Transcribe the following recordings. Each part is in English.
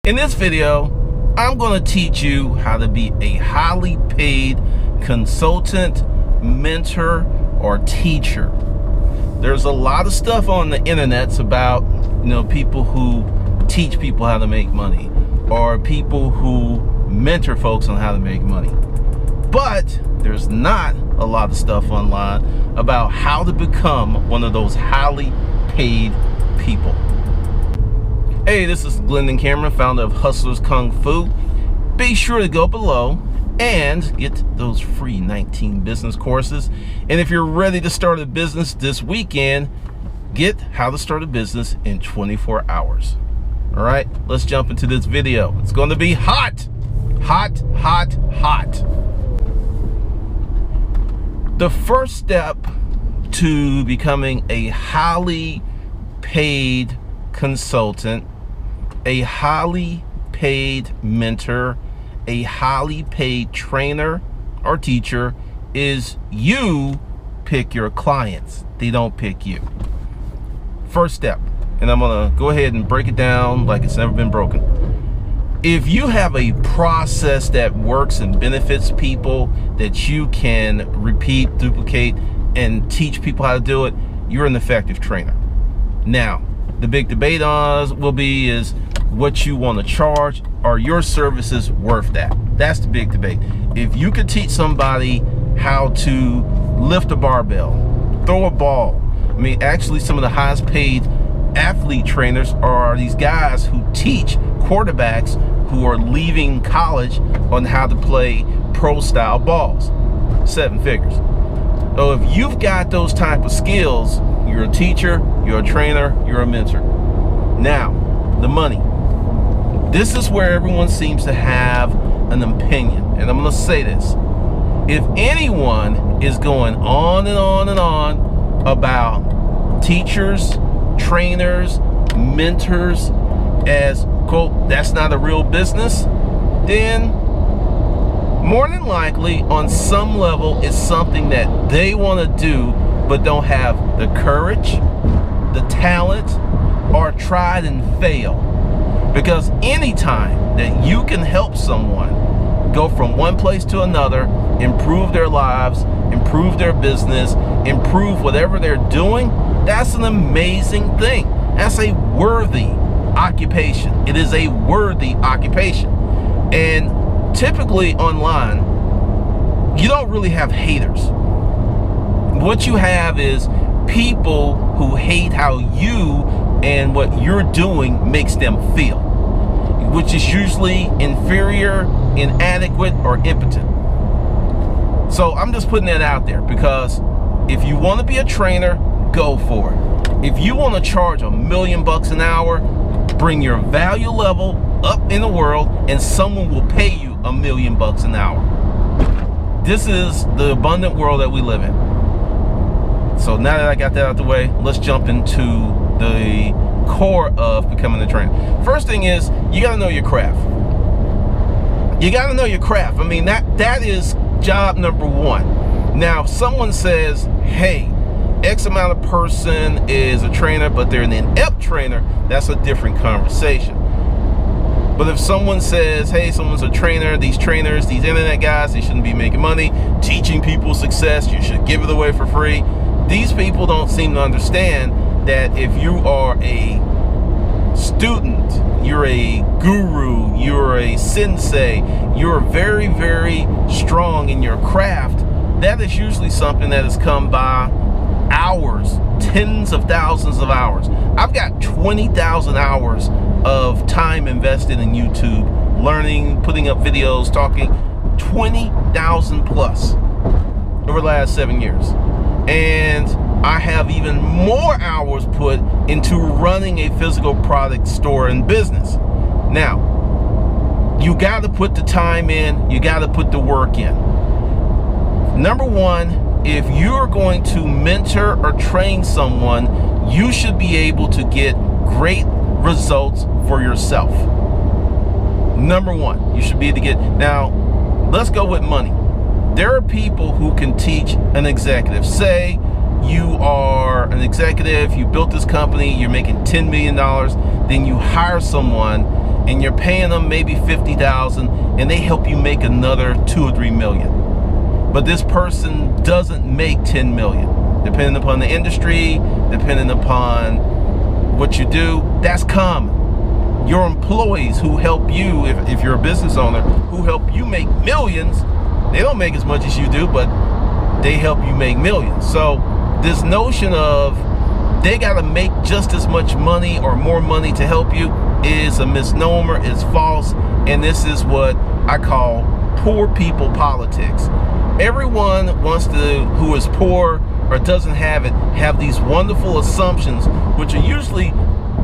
In this video, I'm going to teach you how to be a highly paid consultant, mentor, or teacher. There's a lot of stuff on the internets about, people who teach people how to make money or people who mentor folks on how to make money. But there's not a lot of stuff online about how to become one of those highly paid people. Hey, this is Glendon Cameron, founder of Hustlers Kung Fu. Be sure to go below and get those free 19 business courses. And if you're ready to start a business this weekend, get how to start a business in 24 hours. All right, let's jump into this video. It's going to be hot, hot, hot, hot. The first step to becoming a highly paid consultant, a highly paid mentor, a highly paid trainer or teacher is you pick your clients. They don't pick you. First step, and I'm gonna go ahead and break it down like it's never been broken. If you have a process that works and benefits people that you can repeat, duplicate, and teach people how to do it, you're an effective trainer. Now, the big debate will be is what you want to charge. Are your services worth that? That's the big debate. If you could teach somebody how to lift a barbell, throw a ball, actually some of the highest paid athlete trainers are these guys who teach quarterbacks who are leaving college on how to play pro style balls. 7 figures. So if you've got those type of skills, you're a teacher, you're a trainer, you're a mentor. Now, the money. This is where everyone seems to have an opinion. And I'm going to say this. If anyone is going on and on and on about teachers, trainers, mentors as, quote, that's not a real business, then more than likely on some level it's something that they want to do but don't have the courage, the talent, or tried and fail. Because anytime that you can help someone go from one place to another, improve their lives, improve their business, improve whatever they're doing, that's an amazing thing. That's a worthy occupation. It is a worthy occupation. And typically online, you don't really have haters. What you have is people who hate how you and what you're doing makes them feel, which is usually inferior, inadequate, or impotent. So I'm just putting that out there because if you want to be a trainer, go for it. If you want to charge $1 million an hour, bring your value level up in the world and someone will pay you $1 million an hour. This is the abundant world that we live in. So now that I got that out the way, let's jump into the core of becoming a trainer. First thing is, you gotta know your craft. You gotta know your craft. That is job number one. Now, if someone says, hey, X amount of person is a trainer, but they're an inept trainer, that's a different conversation. But if someone says, hey, someone's a trainer, these trainers, these internet guys, they shouldn't be making money, teaching people success, you should give it away for free. These people don't seem to understand that if you are a student, you're a guru, you're a sensei, you're very, very strong in your craft, that is usually something that has come by hours, tens of thousands of hours. I've got 20,000 hours of time invested in YouTube, learning, putting up videos, talking, 20,000 plus over the last 7 years. And I have even more hours put into running a physical product store and business. Now, you got to put the time in, you got to put the work in. Number one, if you're going to mentor or train someone, you should be able to get great results for yourself. Number one, you should be able to get, now, let's go with money. There are people who can teach an executive. Say you are an executive, you built this company, you're making $10 million, then you hire someone and you're paying them maybe $50,000, and they help you make another 2 or 3 million. But this person doesn't make 10 million. Depending upon the industry, depending upon what you do, that's common. Your employees who help you, if you're a business owner, who help you make millions, they don't make as much as you do, but they help you make millions. So this notion of they gotta make just as much money or more money to help you is a misnomer, it's false, and this is what I call poor people politics. Everyone wants to, who is poor or doesn't have it, have these wonderful assumptions, which are usually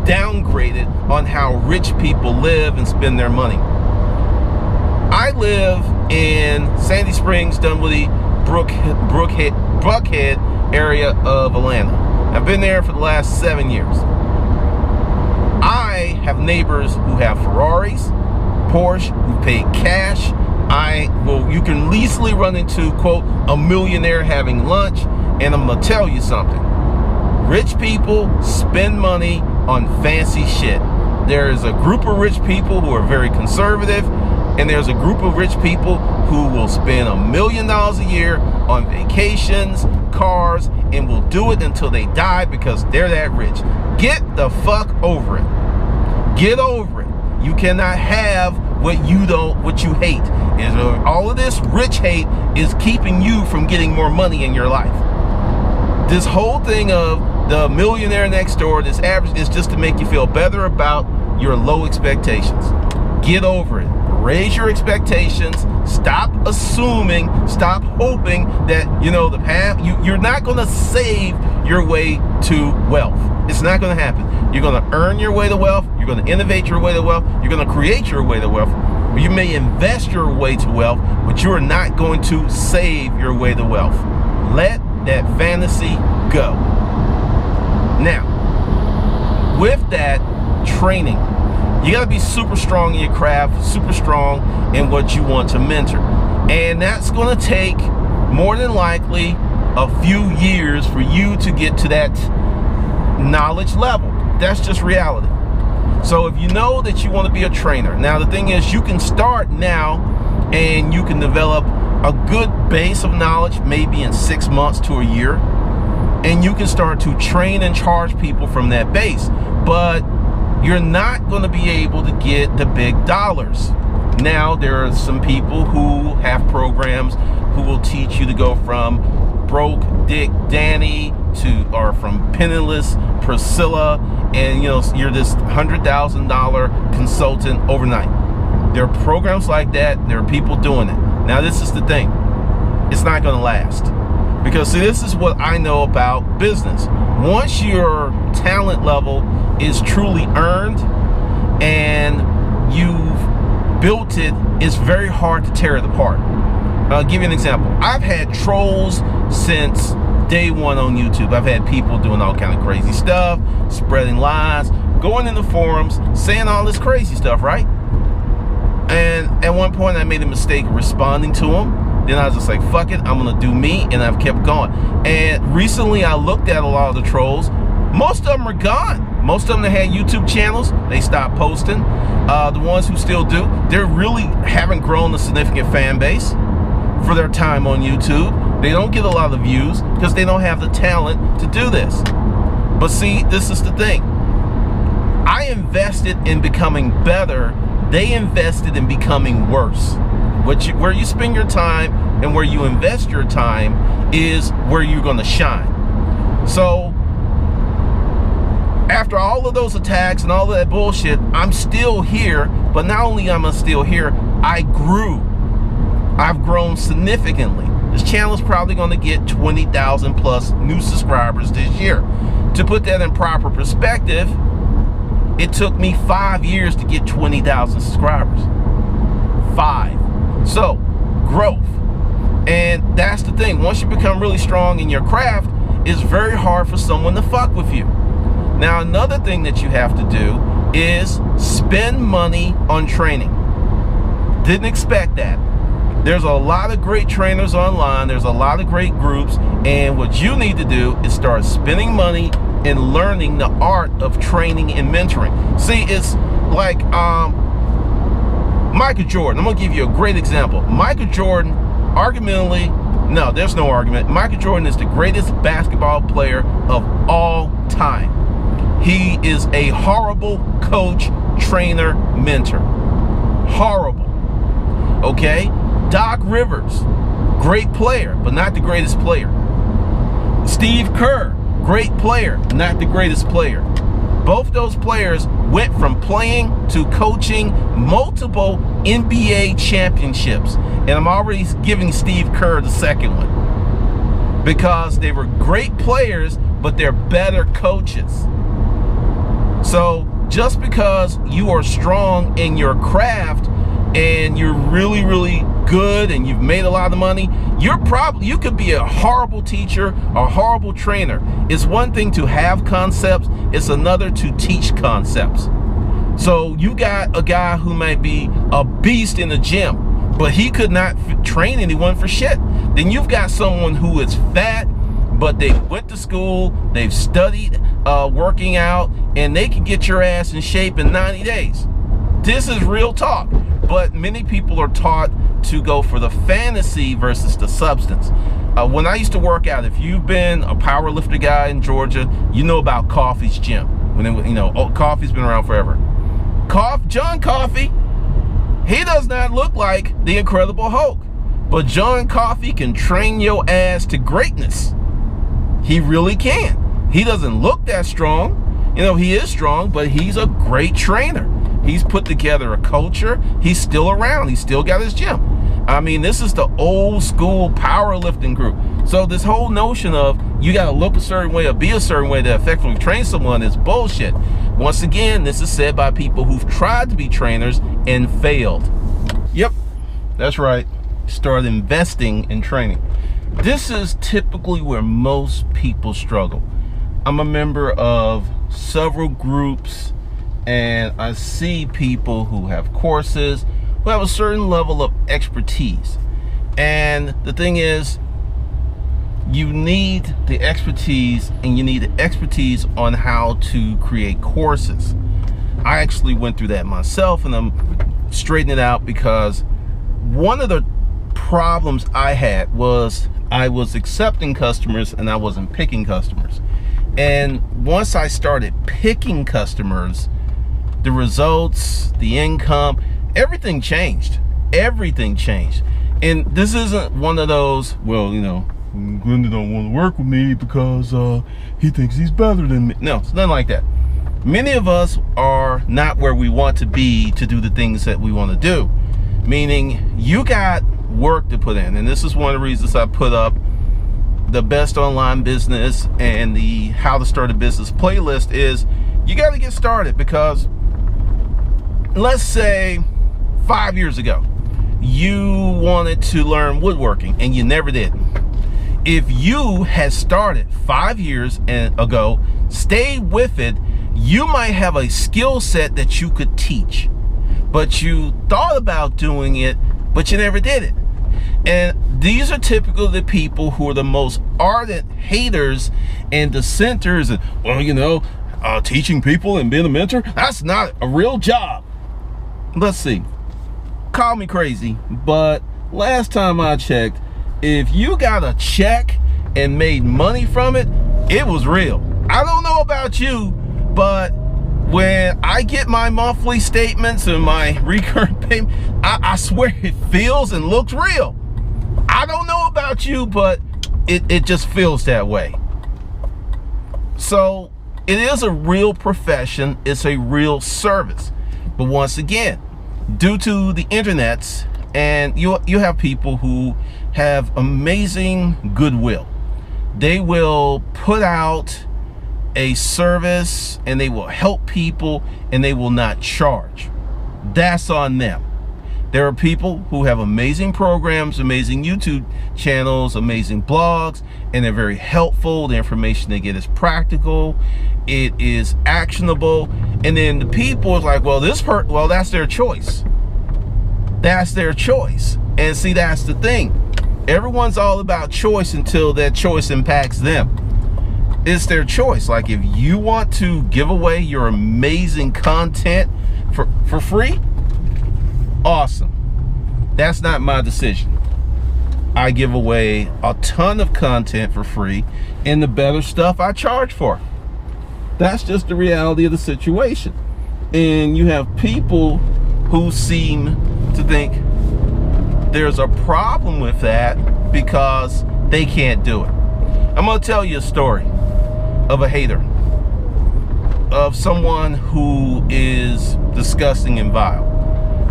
downgraded on how rich people live and spend their money. I live in Sandy Springs, Dunwoody, Buckhead area of Atlanta. I've been there for the last 7 years. I have neighbors who have Ferraris, Porsche, who pay cash. You can easily run into, quote, a millionaire having lunch, and I'm gonna tell you something. Rich people spend money on fancy shit. There is a group of rich people who are very conservative, and there's a group of rich people who will spend $1 million a year on vacations, cars, and will do it until they die because they're that rich. Get the fuck over it. Get over it. You cannot have what you hate. All of this rich hate is keeping you from getting more money in your life. This whole thing of the millionaire next door, this average, is just to make you feel better about your low expectations. Get over it. Raise your expectations. Stop assuming, stop hoping that, the path, you're not going to save your way to wealth. It's not going to happen. You're going to earn your way to wealth. You're going to innovate your way to wealth. You're going to create your way to wealth. You may invest your way to wealth, but you are not going to save your way to wealth. Let that fantasy go. Now, with that training, you got to be super strong in your craft, super strong in what you want to mentor. And that's going to take more than likely a few years for you to get to that knowledge level. That's just reality. So if you know that you want to be a trainer, now the thing is, you can start now and you can develop a good base of knowledge, maybe in 6 months to a year, and you can start to train and charge people from that base. But you're not going to be able to get the big dollars. Now, there are some people who have programs who will teach you to go from broke Dick Danny or from penniless Priscilla, and you're this $100,000 consultant overnight. There are programs like that. There are people doing it. Now, this is the thing. It's not going to last. Because, see, this is what I know about business. Once your talent level is truly earned and you've built it, it's very hard to tear it apart. I'll give you an example. I've had trolls since day one on YouTube. I've had people doing all kind of crazy stuff, spreading lies, going in the forums, saying all this crazy stuff, right? And at one point I made a mistake of responding to them. Then I was just like, fuck it, I'm gonna do me, and I've kept going. And recently I looked at a lot of the trolls. Most of them are gone. Most of them that had YouTube channels, they stopped posting. The ones who still do, they really haven't grown a significant fan base for their time on YouTube. They don't get a lot of views because they don't have the talent to do this. But see, this is the thing. I invested in becoming better. They invested in becoming worse. Where you spend your time and where you invest your time is where you're going to shine. So after all of those attacks and all of that bullshit, I'm still here. But not only am I still here, I grew. I've grown significantly. This channel is probably going to get 20,000 plus new subscribers this year. To put that in proper perspective, it took me 5 years to get 20,000 subscribers. 5. So, growth. And that's the thing. Once you become really strong in your craft, it's very hard for someone to fuck with you. Now, another thing that you have to do is spend money on training. Didn't expect that. There's a lot of great trainers online. There's a lot of great groups. And what you need to do is start spending money and learning the art of training and mentoring. See, it's like Michael Jordan. I'm going to give you a great example. Michael Jordan, arguably, no, there's no argument. Michael Jordan is the greatest basketball player of all time. He is a horrible coach, trainer, mentor. Horrible. Okay? Doc Rivers, great player, but not the greatest player. Steve Kerr, great player, not the greatest player. Both those players went from playing to coaching multiple NBA championships. And I'm already giving Steve Kerr the second one. Because they were great players, but they're better coaches. So just because you are strong in your craft and you're really, really good and you've made a lot of money, you could be a horrible teacher, a horrible trainer. It's one thing to have concepts, it's another to teach concepts. So you got a guy who might be a beast in the gym, but he could not train anyone for shit. Then you've got someone who is fat, but they went to school, they've studied working out, and they can get your ass in shape in 90 days. This is real talk. But many people are taught to go for the fantasy versus the substance. When I used to work out, if you've been a power lifter guy in Georgia, you know about Coffey's gym. Coffey's been around forever. John Coffey, he does not look like the Incredible Hulk, but John Coffey can train your ass to greatness. He really can. He doesn't look that strong. He is strong, but he's a great trainer. He's put together a culture. He's still around. He's still got his gym. I mean, this is the old school powerlifting group. So this whole notion of you got to look a certain way or be a certain way to effectively train someone is bullshit. Once again, this is said by people who've tried to be trainers and failed. Yep, that's right. Start investing in training. This is typically where most people struggle. I'm a member of several groups, and I see people who have courses, who have a certain level of expertise. And the thing is, you need the expertise, and you need the expertise on how to create courses. I actually went through that myself, and I'm straightening it out because one of the problems I had was I was accepting customers and I wasn't picking customers. And once I started picking customers, the results, the income, everything changed. Everything changed. And this isn't one of those, well, Glenda don't want to work with me because he thinks he's better than me. No, it's nothing like that. Many of us are not where we want to be to do the things that we want to do. Meaning, you got work to put in. And this is one of the reasons I put up the best online business and the how to start a business playlist is you got to get started. Because let's say 5 years ago you wanted to learn woodworking and you never did. If you had started 5 years ago, stayed with it, you might have a skill set that you could teach, but you thought about doing it, but you never did it. And these are typical of the people who are the most ardent haters and dissenters. And, well, teaching people and being a mentor, that's not a real job. Let's see. Call me crazy, but last time I checked, if you got a check and made money from it, it was real. I don't know about you, but when I get my monthly statements and my recurrent payment, I swear it feels and looks real. I don't know about you, but it just feels that way. So it is a real profession. It's a real service. But once again, due to the internets, and you have people who have amazing goodwill. They will put out a service and they will help people and they will not charge. That's on them. There are people who have amazing programs, amazing YouTube channels, amazing blogs, and they're very helpful. The information they get is practical, it is actionable, and then the people is like, well, that's their choice. That's their choice. And see, that's the thing. Everyone's all about choice until that choice impacts them. It's their choice. Like, if you want to give away your amazing content for free, awesome. awesome. That's not my decision. I give away a ton of content for free, and the better stuff I charge for. That's just the reality of the situation. And you have people who seem to think there's a problem with that because they can't do it. I'm going to tell you a story of a hater, of someone who is disgusting and vile.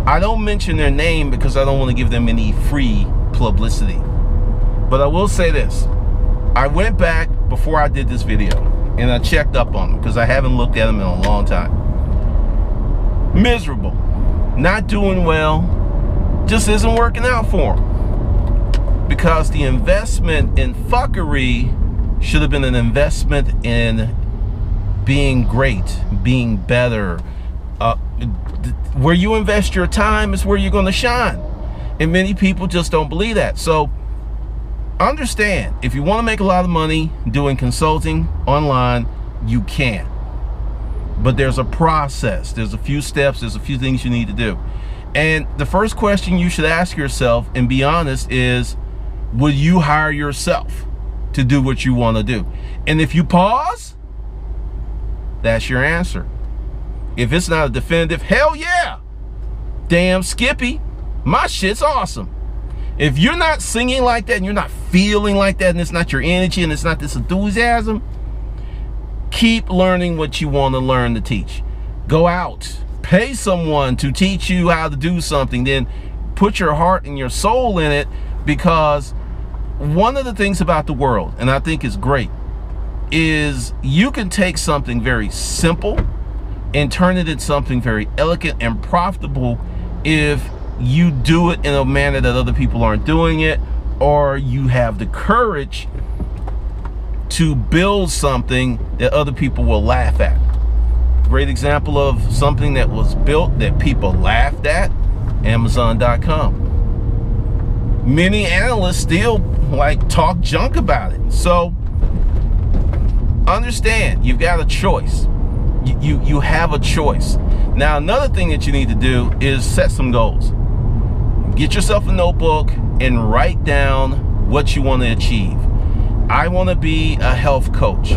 I don't mention their name because I don't want to give them any free publicity. But I will say this. I went back before I did this video and I checked up on them because I haven't looked at them in a long time. Miserable, not doing well, just isn't working out for them. Because the investment in fuckery should have been an investment in being great, being better. Where you invest your time is where you're going to shine. And many people just don't believe that. So understand, if you want to make a lot of money doing consulting online, you can. But there's a process. There's a few steps. There's a few things you need to do. And the first question you should ask yourself, and be honest, is, will you hire yourself to do what you want to do? And if you pause, that's your answer. If it's not a definitive, hell yeah, damn Skippy, my shit's awesome. If you're not singing like that and you're not feeling like that and it's not your energy and it's not this enthusiasm, keep learning what you want to learn to teach. Go out, pay someone to teach you how to do something, then put your heart and your soul in it, because one of the things about the world, and I think is great, is you can take something very simple and turn it into something very elegant and profitable if you do it in a manner that other people aren't doing it, or you have the courage to build something that other people will laugh at. Great example of something that was built that people laughed at, Amazon.com. Many analysts still talk junk about it. So understand, you've got a choice. You have a choice. Now, another thing that you need to do is set some goals. Get yourself a notebook and write down what you want to achieve. I want to be a health coach.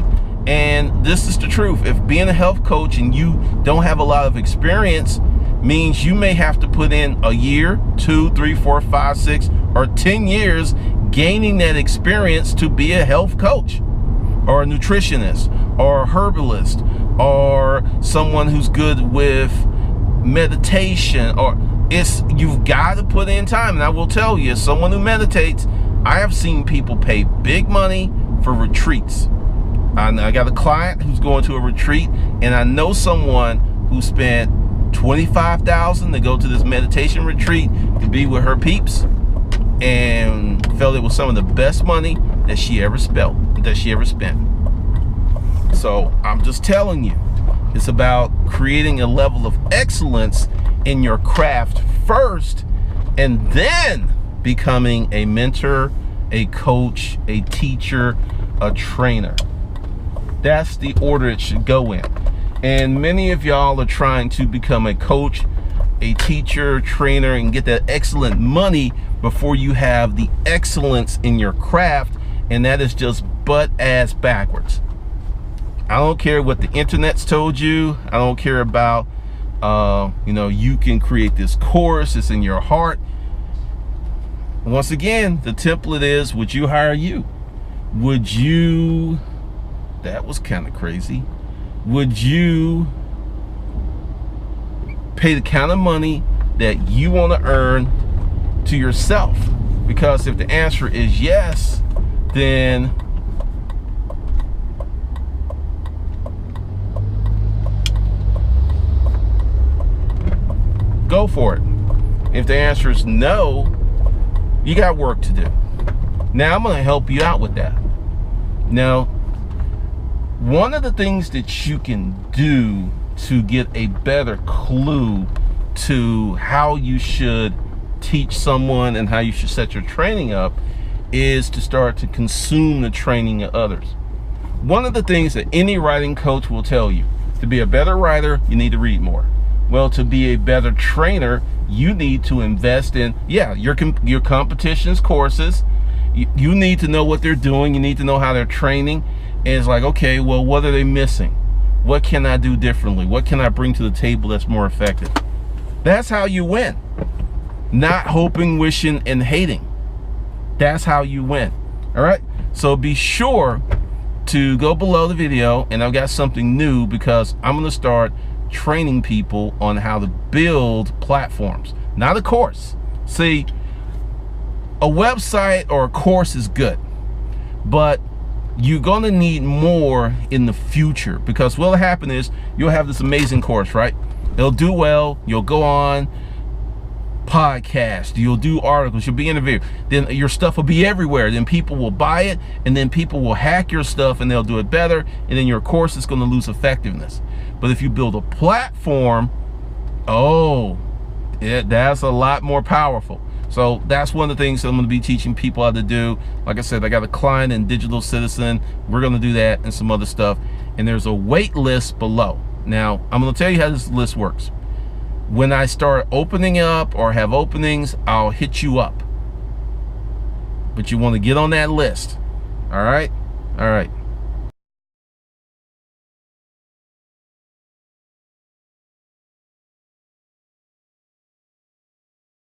And this is the truth. If being a health coach and you don't have a lot of experience means you may have to put in a year, 2, 3, 4, 5, 6, or 10 years gaining that experience to be a health coach, or a nutritionist, or a herbalist, or someone who's good with meditation, or you've got to put in time. And I will tell you, as someone who meditates, I have seen people pay big money for retreats. I got a client who's going to a retreat, and I know someone who spent $25,000 to go to this meditation retreat to be with her peeps, and felt it was some of the best money that she ever spent. So I'm just telling you, it's about creating a level of excellence in your craft first, and then becoming a mentor, a coach, a teacher, a trainer. That's the order it should go in. And many of y'all are trying to become a coach, a teacher, trainer, and get that excellent money before you have the excellence in your craft, and that is just butt-ass backwards. I don't care what the internet's told you. I don't care about, you can create this course. It's in your heart. Once again, the template is, would you hire you? Would you, that was kind of crazy. Would you pay the kind of money that you want to earn to yourself? Because if the answer is yes, then go for it. If the answer is no, you got work to do. Now, I'm going to help you out with that. Now, one of the things that you can do to get a better clue to how you should teach someone and how you should set your training up is to start to consume the training of others. One of the things that any writing coach will tell you, to be a better writer, you need to read more. Well, to be a better trainer, you need to invest in, your competitions courses. You need to know what they're doing. You need to know how they're training. And it's like, okay, well, what are they missing? What can I do differently? What can I bring to the table that's more effective? That's how you win. Not hoping, wishing, and hating. That's how you win. All right? So be sure to go below the video, and I've got something new because I'm going to start training people on how to build platforms. Not a course. See, a website or a course is good, but you're going to need more in the future, because what'll happen is you'll have this amazing course, right? It'll do well. You'll go on podcast, you'll do articles, you'll be interviewed, then your stuff will be everywhere, then people will buy it, and then people will hack your stuff and they'll do it better, and then your course is going to lose effectiveness. But if you build a platform, that's a lot more powerful. So that's one of the things that I'm going to be teaching people how to do. Like I said, I got a client in Digital Citizen. We're going to do that and some other stuff, and there's a wait list below. Now I'm going to tell you how this list works. When I start opening up or have openings, I'll hit you up. But you want to get on that list. All right? All right.